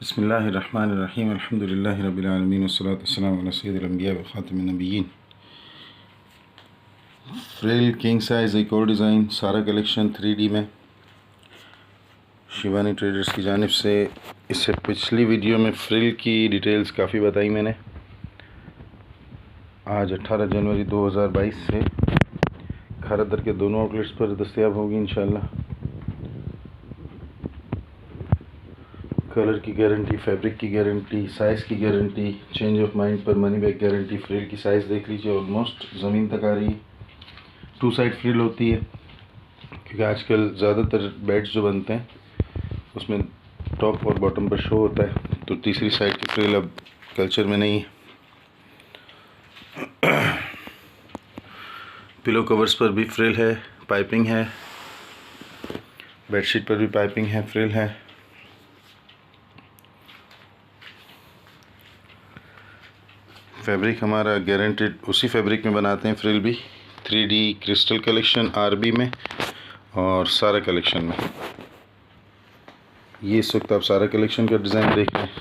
बिस्मिल्लाहिर्रहमानिर्रहीम अल्हम्दुलिल्लाहि रब्बिल आलमीन वस्सलातु वस्सलामु अला सय्यिदिल अंबिया व खातिमिन नबिय्यीन। फ्रिल किंग साइज़ एक और डिज़ाइन सारा कलेक्शन 3D में शिवानी ट्रेडर्स की जानिब से। इससे पिछली वीडियो में फ्रिल की डिटेल्स काफ़ी बताई मैंने। आज 18 जनवरी 2022 से खरदर के दोनों आउटलेट्स पर दस्तयाब होगी इंशाल्लाह। कलर की गारंटी, फैब्रिक की गारंटी, साइज़ की गारंटी, चेंज ऑफ माइंड पर मनी बैक गारंटी। फ्रिल की साइज़ देख लीजिए, ऑलमोस्ट ज़मीन तक आ रही है। 2 साइड फ्रिल होती है क्योंकि आजकल ज़्यादातर बेड्स जो बनते हैं उसमें टॉप और बॉटम पर शो होता है, तो तीसरी साइड की फ्रिल अब कल्चर में नहीं है। पिलो कवर्स पर भी फ्रिल है, पाइपिंग है, बेडशीट पर भी पाइपिंग है, फ्रिल है। फैब्रिक हमारा गारंटेड उसी फैब्रिक में बनाते हैं। फ्रिल भी 3D क्रिस्टल कलेक्शन, RB में और सारा कलेक्शन में। ये इस वक्त आप सारा कलेक्शन का डिज़ाइन देख रहे हैं।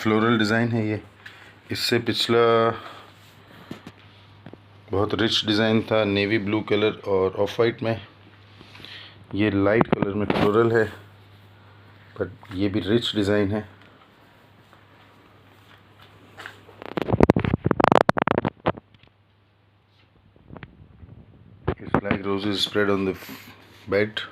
फ्लोरल डिज़ाइन है ये। इससे पिछला बहुत रिच डिज़ाइन था, नेवी ब्लू कलर और ऑफ वाइट में। ये लाइट कलर में फ्लोरल है, पर ये भी रिच डिज़ाइन है। It's like roses spread on the bed.